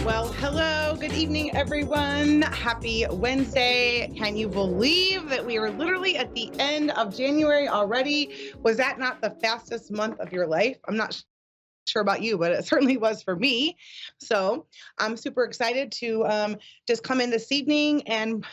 Well, hello, good evening, everyone. Happy Wednesday. Can you believe that we are literally at the end of January already? Was that not the fastest month of your life? I'm not sure about you, but it certainly was for me. So I'm super excited to just come in this evening and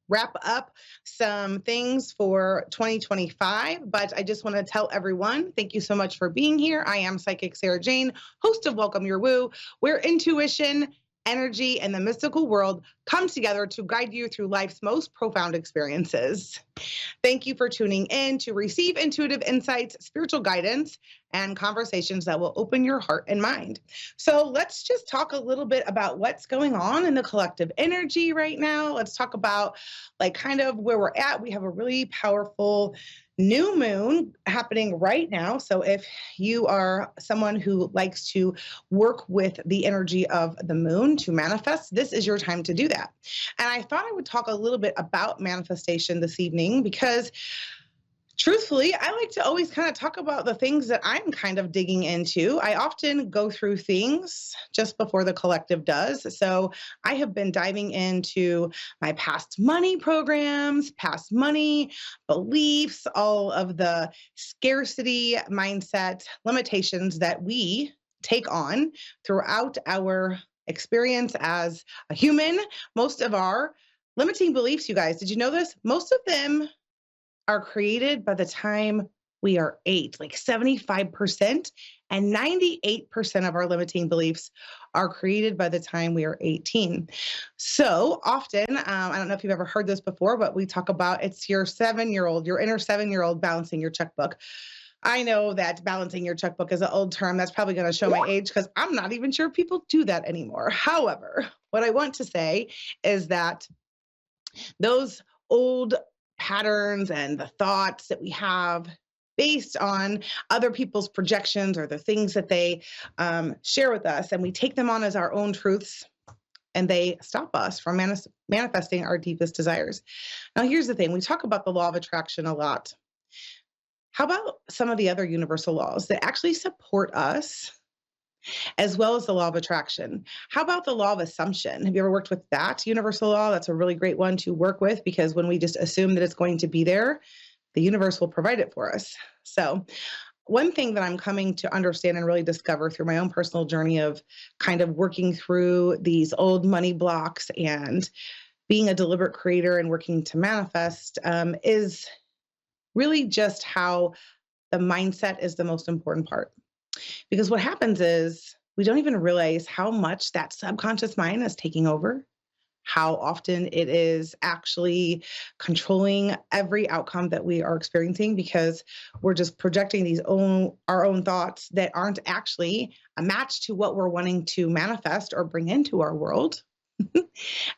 wrap up some things for 2025. But I just want to tell everyone thank you so much for being here. I am Psychic Sarah Jane, host of Welcome Your Woo, where intuition, energy, and the mystical world come together to guide you through life's most profound experiences. Thank you for tuning in to receive intuitive insights, spiritual guidance, and conversations that will open your heart and mind. So let's just talk a little bit about what's going on in the collective energy right now. Let's talk about like kind of where we're at. We have a really powerful new moon happening right now. So if you are someone who likes to work with the energy of the moon to manifest, this is your time to do that. And I thought I would talk a little bit about manifestation this evening because truthfully, I like to always kind of talk about the things that I'm kind of digging into. I often go through things just before the collective does. So I have been diving into my past money programs, past money beliefs, all of the scarcity mindset limitations that we take on throughout our experience as a human. Most of our limiting beliefs, you guys, did you know this? Most of them are created by the time we are 8, like 75%, and 98% of our limiting beliefs are created by the time we are 18. So often, I don't know if you've ever heard this before, but we talk about it's your 7-year-old, your inner 7-year-old balancing your checkbook. I know that balancing your checkbook is an old term. That's probably going to show my age because I'm not even sure people do that anymore. However, what I want to say is that those old patterns and the thoughts that we have based on other people's projections or the things that they share with us, and we take them on as our own truths, and they stop us from manifesting our deepest desires. Now, here's the thing. We talk about the law of attraction a lot. How about some of the other universal laws that actually support us as well as the law of attraction? How about the law of assumption? Have you ever worked with that universal law? That's a really great one to work with because when we just assume that it's going to be there, the universe will provide it for us. So, one thing that I'm coming to understand and really discover through my own personal journey of kind of working through these old money blocks and being a deliberate creator and working to manifest is really just how the mindset is the most important part. Because what happens is we don't even realize how much that subconscious mind is taking over, how often it is actually controlling every outcome that we are experiencing because we're just projecting our own thoughts that aren't actually a match to what we're wanting to manifest or bring into our world.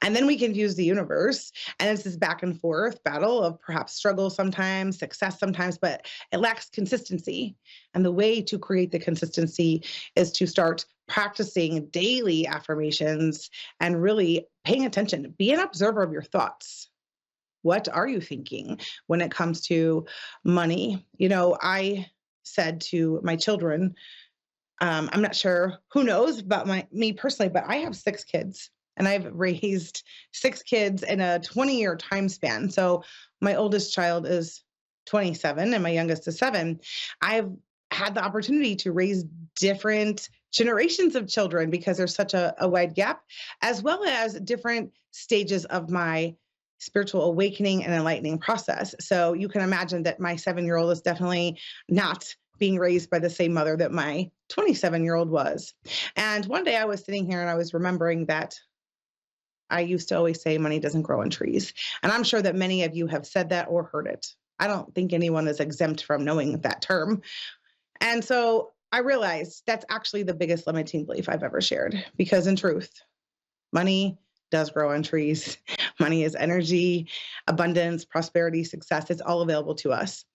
And then we confuse the universe. And it's this back and forth battle of perhaps struggle sometimes, success sometimes, but it lacks consistency. And the way to create the consistency is to start practicing daily affirmations and really paying attention. Be an observer of your thoughts. What are you thinking when it comes to money? You know, I said to my children, I'm not sure who knows about me personally, but I have 6 kids. And I've raised 6 kids in a 20-year time span. So my oldest child is 27 and my youngest is 7. I've had the opportunity to raise different generations of children because there's such a wide gap, as well as different stages of my spiritual awakening and enlightening process. So you can imagine that my 7-year-old is definitely not being raised by the same mother that my 27-year-old was. And one day I was sitting here and I was remembering that I used to always say money doesn't grow on trees. And I'm sure that many of you have said that or heard it. I don't think anyone is exempt from knowing that term. And so I realized that's actually the biggest limiting belief I've ever shared because in truth, money does grow on trees. Money is energy, abundance, prosperity, success. It's all available to us.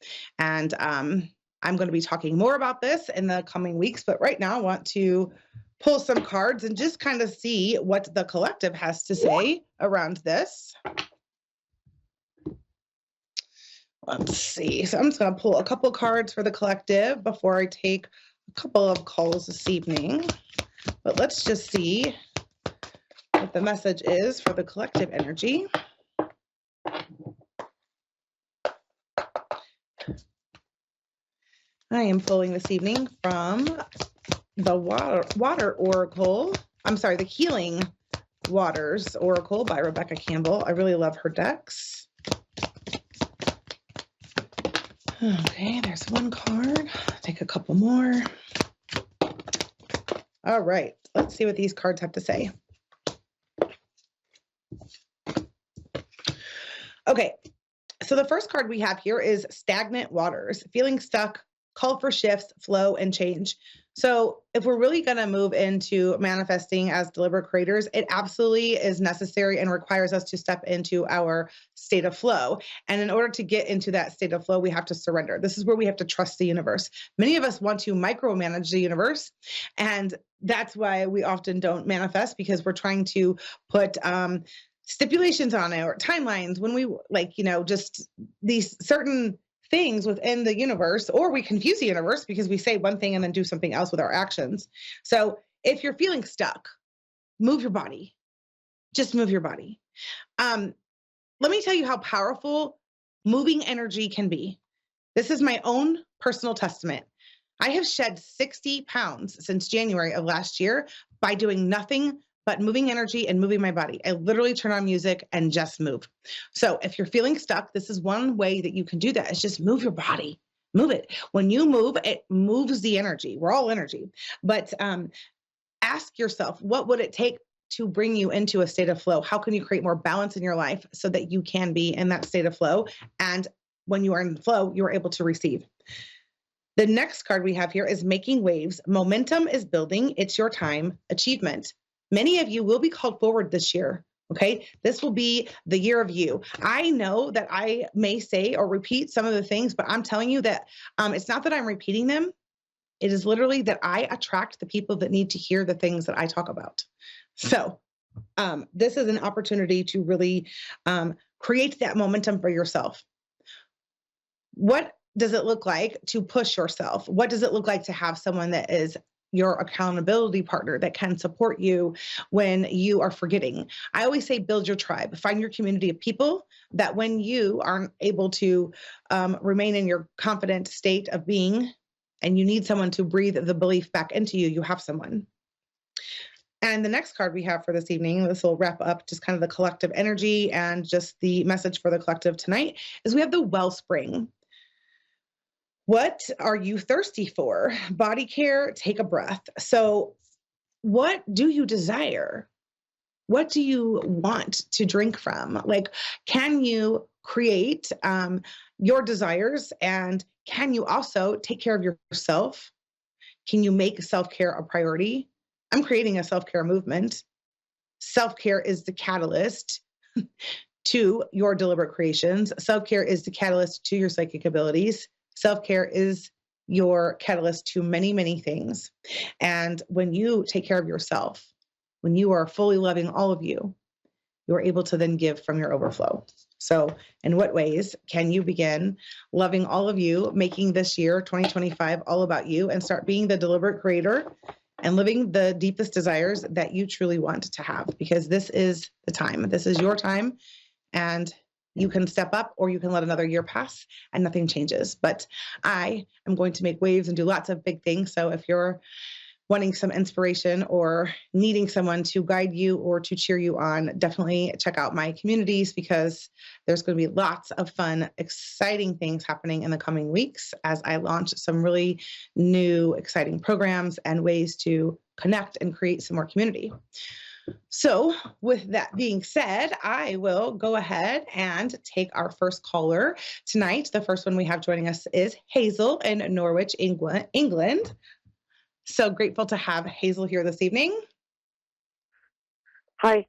And I'm going to be talking more about this in the coming weeks. But right now I want to pull some cards and just kind of see what the collective has to say around this. Let's see. So I'm just going to pull a couple cards for the collective before I take a couple of calls this evening. But let's just see what the message is for the collective energy. I am pulling this evening from the Water Oracle. I'm sorry, the Healing Waters Oracle by Rebecca Campbell. I really love her decks. Okay, there's one card. Take a couple more. All right, let's see what these cards have to say. Okay, so the first card we have here is Stagnant Waters, feeling stuck, call for shifts, flow, and change. So if we're really going to move into manifesting as deliberate creators, it absolutely is necessary and requires us to step into our state of flow. And in order to get into that state of flow, we have to surrender. This is where we have to trust the universe. Many of us want to micromanage the universe, and that's why we often don't manifest, because we're trying to put stipulations on it or timelines when we just these certain things within the universe, or we confuse the universe because we say one thing and then do something else with our actions. So if you're feeling stuck, move your body. Just move your body. Let me tell you how powerful moving energy can be. This is my own personal testament. I have shed 60 pounds since January of last year by doing nothing but moving energy and moving my body. I literally turn on music and just move. So if you're feeling stuck, this is one way that you can do that. Is just move your body, move it. When you move, it moves the energy. We're all energy. But ask yourself, what would it take to bring you into a state of flow? How can you create more balance in your life so that you can be in that state of flow? And when you are in flow, you're able to receive. The next card we have here is Making Waves. Momentum is building. It's your time. Achievement. Many of you will be called forward this year. Okay. This will be the year of you. I know that I may say or repeat some of the things, but I'm telling you that it's not that I'm repeating them. It is literally that I attract the people that need to hear the things that I talk about. So this is an opportunity to really create that momentum for yourself. What does it look like to push yourself? What does it look like to have someone that is your accountability partner that can support you when you are forgetting? I always say, build your tribe, find your community of people that when you aren't able to remain in your confident state of being, and you need someone to breathe the belief back into you, you have someone. And the next card we have for this evening, this will wrap up just kind of the collective energy and just the message for the collective tonight, is we have the Wellspring. What are you thirsty for? Body care, take a breath. So what do you desire? What do you want to drink from? Like, can you create your desires, and can you also take care of yourself? Can you make self-care a priority? I'm creating a self-care movement. Self-care is the catalyst to your deliberate creations. Self-care is the catalyst to your psychic abilities. Self-care is your catalyst to many, many things. And when you take care of yourself, when you are fully loving all of you, you're able to then give from your overflow. So in what ways can you begin loving all of you, making this year 2025 all about you, and start being the deliberate creator and living the deepest desires that you truly want to have? Because this is the time. This is your time. And you can step up, or you can let another year pass and nothing changes. But I am going to make waves and do lots of big things. So if you're wanting some inspiration or needing someone to guide you or to cheer you on, definitely check out my communities, because there's going to be lots of fun, exciting things happening in the coming weeks as I launch some really new, exciting programs and ways to connect and create some more community. So with that being said, I will go ahead and take our first caller tonight. The first one we have joining us is Hazel in Norwich, England. So grateful to have Hazel here this evening. Hi.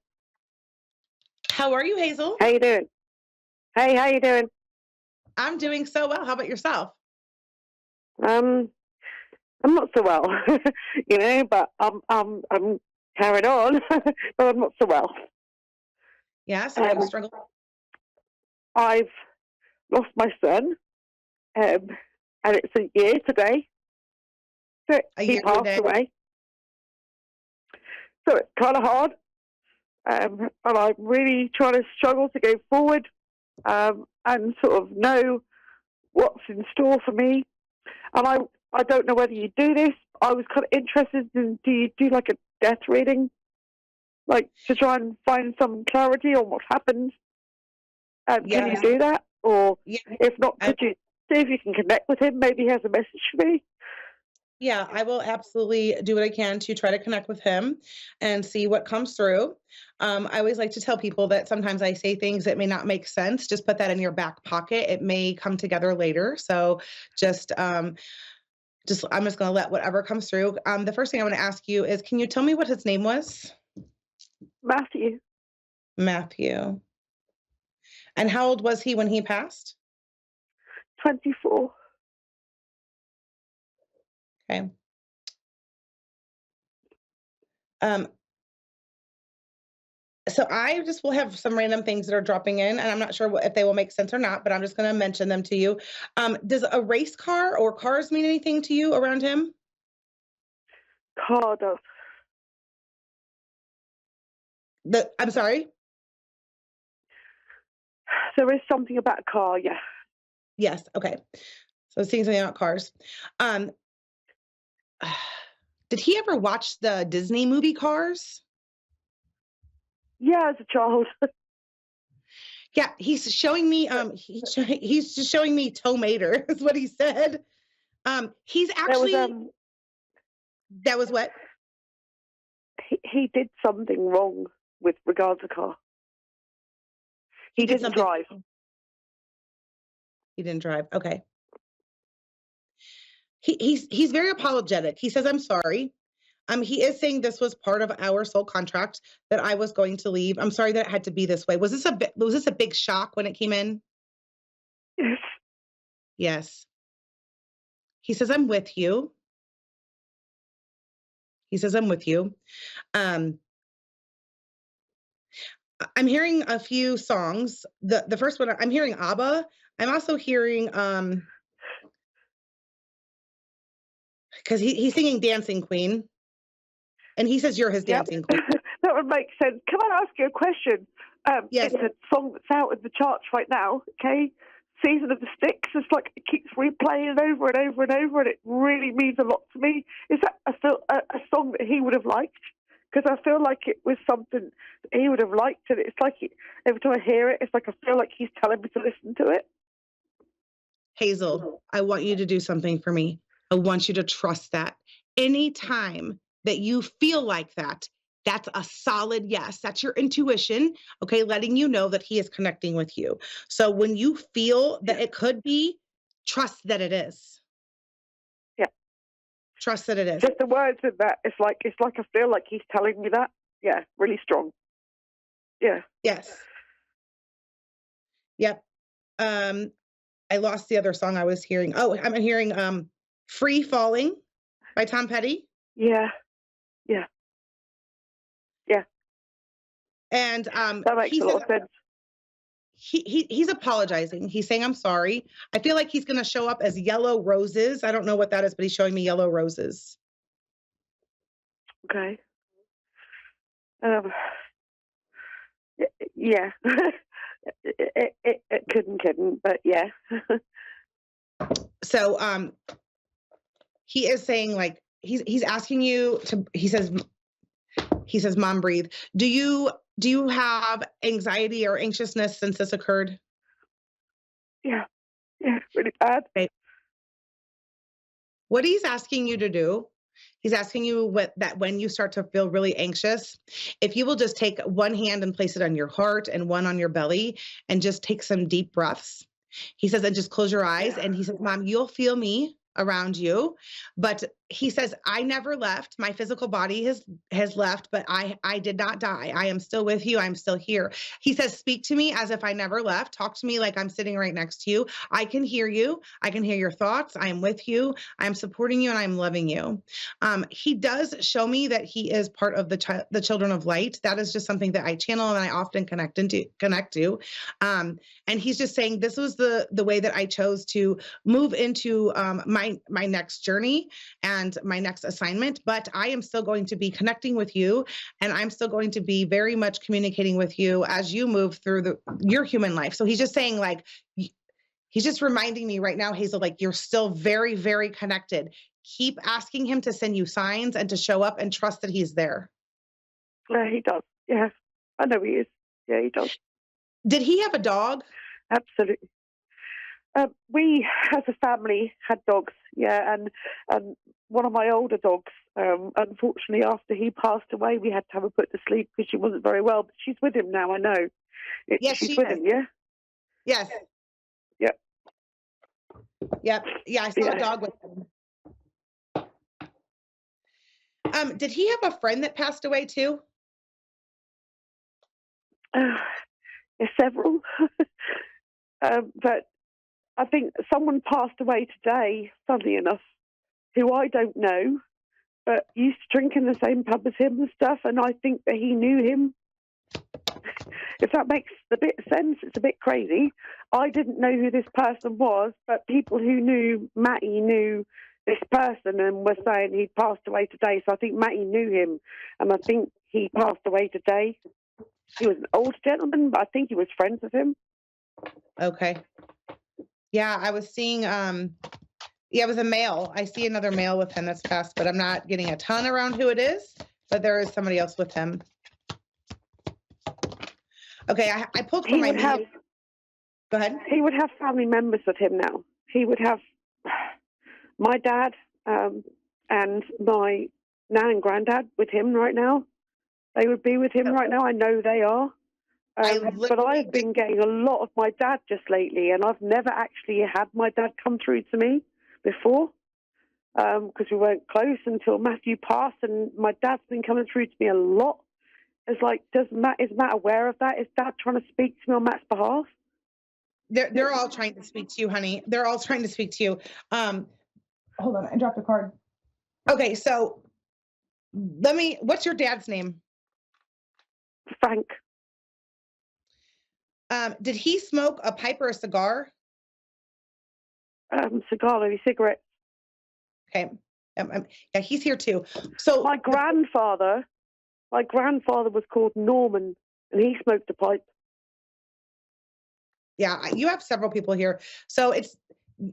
How are you, Hazel? How you doing? Hey, how you doing? I'm doing so well. How about yourself? I'm not so well, but I'm carried on, but I'm not so well. Yeah, so you struggle. I've lost my son, and it's a year today. So he passed away. So it's kind of hard. and I'm really trying to struggle to go forward and sort of know what's in store for me. And I don't know whether you do this. I was kind of interested in, do you do like a death reading? Like to try and find some clarity on what happened? Yeah. Can you do that? Or Yeah. if not, could you see if you can connect with him? Maybe he has a message for me. Yeah, I will absolutely do what I can to try to connect with him and see what comes through. I always like to tell people that sometimes I say things that may not make sense. Just put that in your back pocket. It may come together later. So just I'm just going to let whatever comes through. The first thing I want to ask you is, can you tell me what his name was? Matthew. Matthew. And how old was he when he passed? 24. Okay. So I just will have some random things that are dropping in, and I'm not sure if they will make sense or not, but I'm just going to mention them to you. Does a race car or cars mean anything to you around him? Car does. I'm sorry? There is something about a car, yeah. Yes. Okay. So seeing something about cars. Did he ever watch the Disney movie Cars? Yeah, as a child. Yeah, he's showing me. He's just showing me tomato is what he said. He's actually. That was what? He did something wrong with regards to car. He didn't drive. He didn't drive. Okay. He's very apologetic. He says, "I'm sorry." He is saying this was part of our soul contract that I was going to leave. I'm sorry that it had to be this way. Was this a big shock when it came in? Yes. Yes. He says, "I'm with you." He says, "I'm with you." I'm hearing a few songs. The first one, I'm hearing ABBA. I'm also hearing because he's singing Dancing Queen. And he says you're his dancing queen. That would make sense. Can I ask you a question? Yes. It's a song that's out in the charts right now, okay? Season of the Sticks. It's like it keeps replaying over and over and over, and it really means a lot to me. Is that a song that he would have liked? Because I feel like it was something that he would have liked, and it's like every time I hear it, it's like I feel like he's telling me to listen to it. Hazel, I want you to do something for me. I want you to trust that. Anytime that you feel like that, that's a solid yes. That's your intuition, okay, letting you know that he is connecting with you. So when you feel that it could be, trust that it is. Yeah. Trust that it is. Just the words of that, it's like I feel like he's telling me that. Yeah, really strong. Yeah. Yes. Yep. I lost the other song I was hearing. Oh, I'm hearing Free Falling by Tom Petty. Yeah. Yeah. Yeah. And that makes a lot of sense. He's apologizing. He's saying, "I'm sorry." I feel like he's going to show up as yellow roses. I don't know what that is, but he's showing me yellow roses. Okay. Yeah. it couldn't, but yeah. So he is saying, like, he's asking you to, he says, "Mom, breathe." Do you have anxiety or anxiousness since this occurred? Yeah, really bad. Okay. What he's asking you to do, he's asking you that when you start to feel really anxious, if you will just take one hand and place it on your heart and one on your belly and just take some deep breaths. He says, and just close your eyes. And he says, "Mom, you'll feel me around you." But he says, "I never left. My physical body has left, but I did not die. I am still with you. I'm still here." He says, "Speak to me as if I never left. Talk to me like I'm sitting right next to you. I can hear you. I can hear your thoughts. I am with you. I'm supporting you, and I'm loving you." He does show me that he is part of the Children of Light. That is just something that I channel and I often connect to. And he's just saying, this was the way that I chose to move into my my next journey and my next assignment, but I am still going to be connecting with you, and I'm still going to be very much communicating with you as you move through your human life. So he's just saying, like, he's just reminding me right now, Hazel, like, you're still very, very connected. Keep asking him to send you signs and to show up, and trust that he's there. Yeah, he does. Yeah, I know he is. Yeah, he does. Did he have a dog? Absolutely. We, as a family, had dogs. Yeah, and one of my older dogs, unfortunately, after he passed away, we had to have her put to sleep because she wasn't very well. But she's with him now, I know. Yes, she's she with is. him, yeah? Yes. Yep. Yep. Yeah, I saw a dog with him. Did he have a friend that passed away too? Several. But I think someone passed away today, funnily enough, who I don't know, but used to drink in the same pub as him and stuff, and I think that he knew him. If that makes a bit of sense, it's a bit crazy. I didn't know who this person was, but people who knew Matty knew this person and were saying he passed away today. So I think Matty knew him, and I think he passed away today. He was an old gentleman, but I think he was friends with him. Okay. Yeah, I was seeing, it was a male. I see another male with him that's passed, but I'm not getting a ton around who it is, but there is somebody else with him. Okay, I pulled from my media. Go ahead. He would have family members with him now. He would have my dad and my nan and granddad with him right now. They would be with him right now. I know they are. But I've been getting a lot of my dad just lately, and I've never actually had my dad come through to me before because we weren't close until Matthew passed, and my dad's been coming through to me a lot. It's like, is Matt aware of that? Is Dad trying to speak to me on Matt's behalf? They're all trying to speak to you, honey. They're all trying to speak to you. Hold on, I dropped a card. Okay, so what's your dad's name? Frank. Did he smoke a pipe or a cigar? Cigar, maybe cigarette. Okay. Yeah, he's here too. So my grandfather was called Norman, and he smoked a pipe. Yeah, you have several people here. So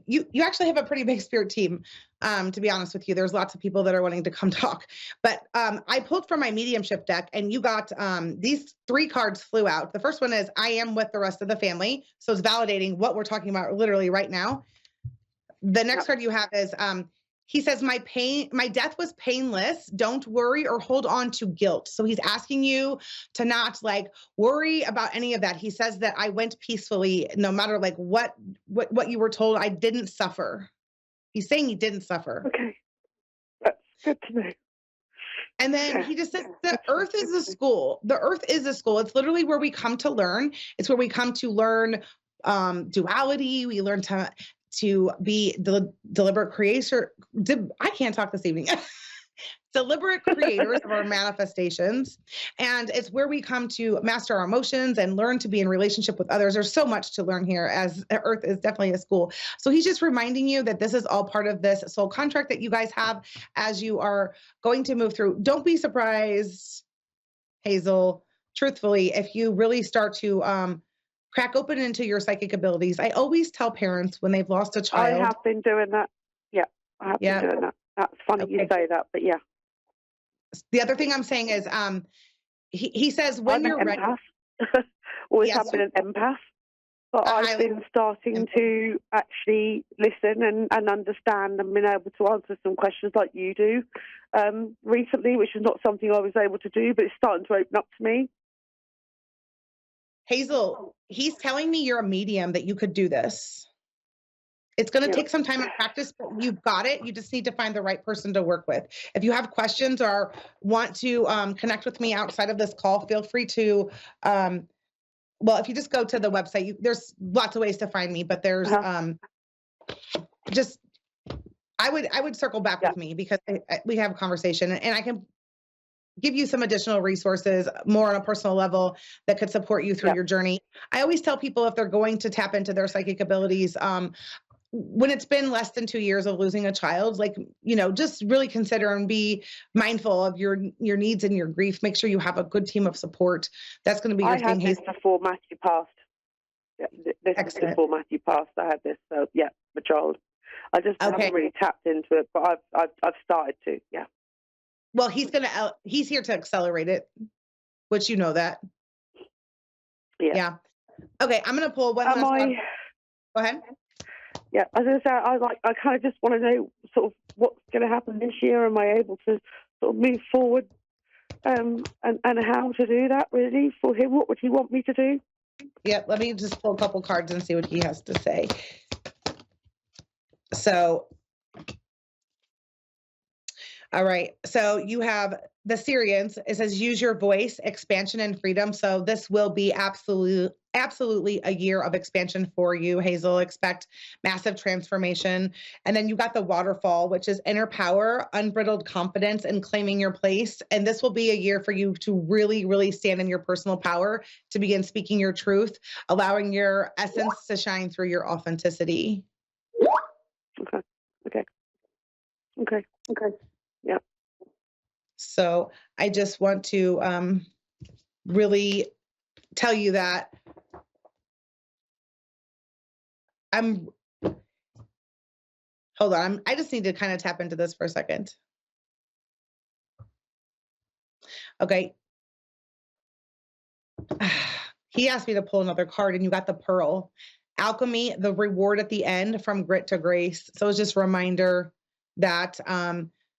you actually have a pretty big spirit team, to be honest with you. There's lots of people that are wanting to come talk. But I pulled from my mediumship deck, and you got these 3 cards flew out. The first one is I am with the rest of the family. So it's validating what we're talking about literally right now. The next card you have is he says, my death was painless. Don't worry or hold on to guilt. So he's asking you to not like worry about any of that. He says that I went peacefully, no matter like what you were told. I didn't suffer. He's saying he didn't suffer. Okay. That's good to know. And then he just says the earth is a school. The earth is a school. It's literally where we come to learn. It's where we come to learn duality. We learn to be the deliberate creator. I can't talk this evening. Deliberate creators of our manifestations. And it's where we come to master our emotions and learn to be in relationship with others. There's so much to learn here, as Earth is definitely a school. So he's just reminding you that this is all part of this soul contract that you guys have as you are going to move through. Don't be surprised, Hazel, truthfully, if you really start to crack open into your psychic abilities. I always tell parents when they've lost a child. I have been doing that. Yeah, I have been doing that. That's funny you say that, but yeah. The other thing I'm saying is he says when you're ready. Always have been an empath, but I've been starting to actually listen and understand and been able to answer some questions like you do recently, which is not something I was able to do, but it's starting to open up to me. Hazel, he's telling me you're a medium, that you could do this. It's going to take some time and practice, but you've got it. You just need to find the right person to work with. If you have questions or want to connect with me outside of this call, feel free to, if you just go to the website, there's lots of ways to find me, but there's I would circle back with me because we have a conversation, and I can give you some additional resources more on a personal level that could support you through your journey. I always tell people if they're going to tap into their psychic abilities, when it's been less than 2 years of losing a child, like, just really consider and be mindful of your needs and your grief. Make sure you have a good team of support. That's going to be your I had thing. this before Matthew passed. Yeah, this was before Matthew passed. I had this. So yeah, the child. I just haven't really tapped into it, but I've started to. Yeah. Well, he's here to accelerate it, which you know that. Yeah. Okay, I'm gonna pull one last card. Go ahead. Yeah, as I say, I kind of just want to know sort of what's going to happen this year. Am I able to sort of move forward, and how to do that really for him? What would he want me to do? Yeah, let me just pull a couple cards and see what he has to say. So, all right. So you have the Syrians. It says use your voice, expansion, and freedom. So this will be absolutely a year of expansion for you, Hazel. Expect massive transformation. And then you got the waterfall, which is inner power, unbridled confidence, and claiming your place. And this will be a year for you to really, really stand in your personal power, to begin speaking your truth, allowing your essence to shine through your authenticity. Okay. Yeah. So I just want to really tell you that hold on. I just need to kind of tap into this for a second. Okay. He asked me to pull another card and you got the Pearl. Alchemy, the reward at the end, from grit to grace. So it's just a reminder that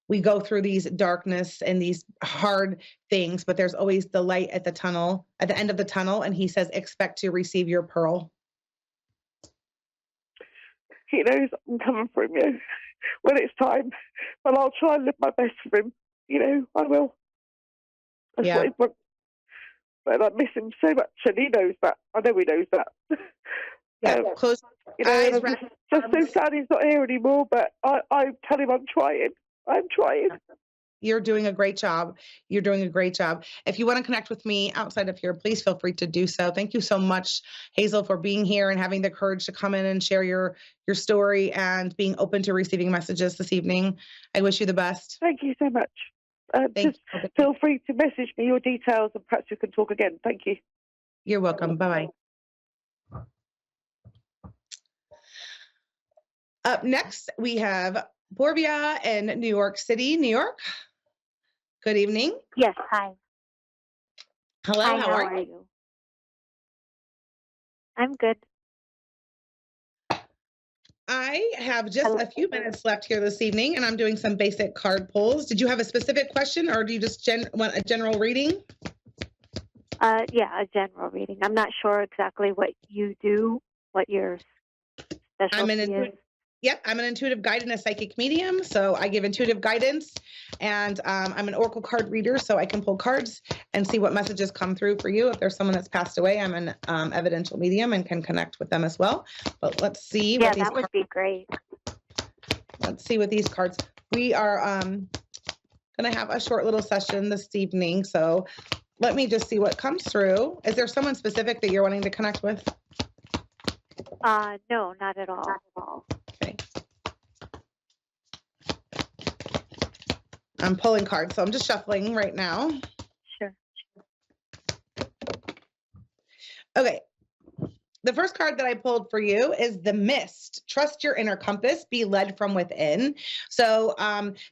we go through these darkness and these hard things, but there's always the light at the end of the tunnel. And he says, expect to receive your pearl. He knows I'm coming for him, when it's time. But I'll try and live my best for him. I will. That's what he wants. But I miss him so much, and he knows that. I know he knows that. Yeah, close eyes. Just so sad he's not here anymore, but I tell him I'm trying. You're doing a great job. If you want to connect with me outside of here, please feel free to do so. Thank you so much, Hazel, for being here and having the courage to come in and share your story and being open to receiving messages this evening. I wish you the best. Thank you so much. Just feel free to message me your details and perhaps we can talk again. Thank you. You're welcome. Bye-bye. Up next, we have Borvia in New York City, New York. Good evening. Yes, hi. Hello, hi, how are you? I'm good. I have just a few minutes left here this evening, and I'm doing some basic card pulls. Did you have a specific question, or do you just want a general reading? Yeah, a general reading. I'm not sure exactly what you do, what your specialty is. Yep, I'm an intuitive guide and a psychic medium. So I give intuitive guidance, and I'm an oracle card reader, so I can pull cards and see what messages come through for you. If there's someone that's passed away, I'm an evidential medium and can connect with them as well. But let's see. Yeah, that would be great. Let's see what these cards. We are going to have a short little session this evening. So let me just see what comes through. Is there someone specific that you're wanting to connect with? No, not at all. Okay. I'm pulling cards, so I'm just shuffling right now. Sure. Okay. The first card that I pulled for you is the Mist. Trust your inner compass, be led from within. So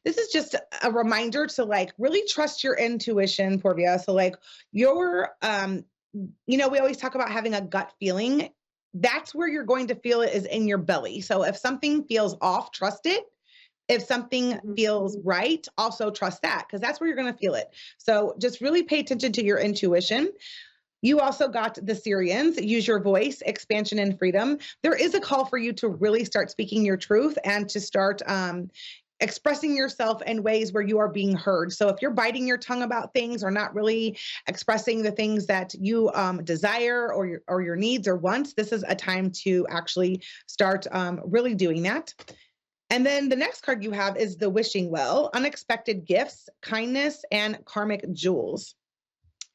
this is just a reminder to really trust your intuition, Porvia. So your, we always talk about having a gut feeling. That's where you're going to feel it, is in your belly. So if something feels off, trust it. If something feels right, also trust that, because that's where you're going to feel it. So just really pay attention to your intuition. You also got the Syrians, use your voice, expansion and freedom. There is a call for you to really start speaking your truth and to start expressing yourself in ways where you are being heard. So if you're biting your tongue about things or not really expressing the things that you desire or your needs or wants, this is a time to actually start really doing that. And then the next card you have is the Wishing Well, unexpected gifts, kindness, and karmic jewels.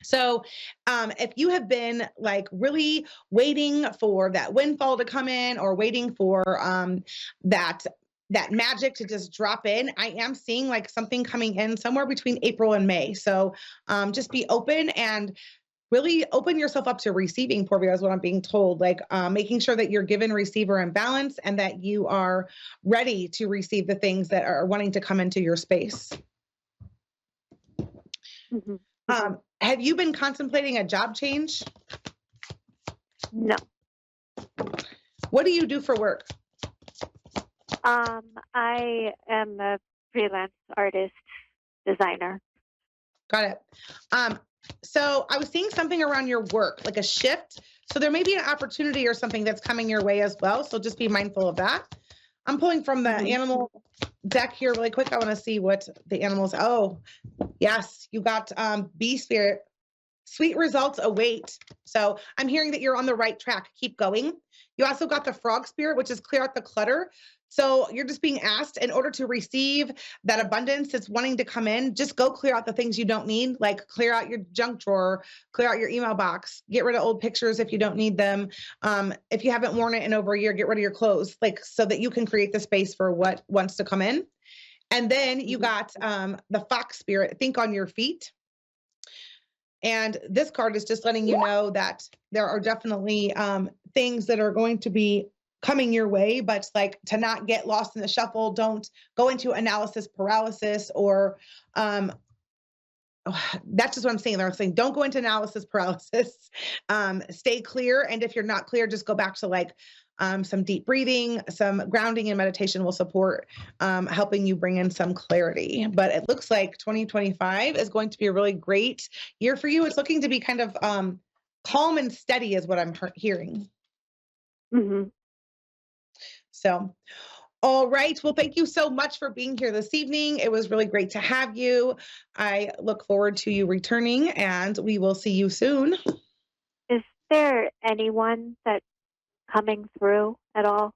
So, if you have been like really waiting for that windfall to come in or waiting for that magic to just drop in, I am seeing like something coming in somewhere between April and May. So, just be open and really open yourself up to receiving, Porvia, is what I'm being told. Like making sure that you're given receiver and balance, and that you are ready to receive the things that are wanting to come into your space. Mm-hmm. Have you been contemplating a job change? No. What do you do for work? I am a freelance artist, designer. Got it. So I was seeing something around your work, like a shift. So there may be an opportunity or something that's coming your way as well. So just be mindful of that. I'm pulling from the animal deck here really quick. I want to see what the animals. Oh, yes, you got bee spirit. Sweet results await. So I'm hearing that you're on the right track. Keep going. You also got the frog spirit, which is clear out the clutter. So you're just being asked, in order to receive that abundance that's wanting to come in, just go clear out the things you don't need, like clear out your junk drawer, clear out your email box, get rid of old pictures if you don't need them. If you haven't worn it in over a year, get rid of your clothes, like so that you can create the space for what wants to come in. And then you got the fox spirit, think on your feet. And this card is just letting you know that there are definitely things that are going to be coming your way, but like to not get lost in the shuffle. Don't go into analysis paralysis or that's just what I'm saying. They're saying don't go into analysis paralysis. Stay clear. And if you're not clear, just go back to like some deep breathing, some grounding and meditation will support helping you bring in some clarity. But it looks like 2025 is going to be a really great year for you. It's looking to be kind of calm and steady is what I'm hearing. Mm-hmm. So, all right. Well, thank you so much for being here this evening. It was really great to have you. I look forward to you returning, and we will see you soon. Is there anyone that's coming through at all?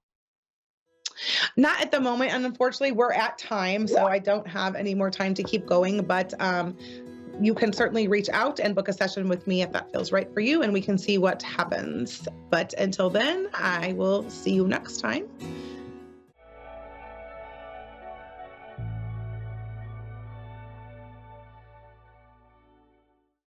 Not at the moment. And unfortunately, we're at time, so I don't have any more time to keep going. But you can certainly reach out and book a session with me if that feels right for you, and we can see what happens. But until then, I will see you next time.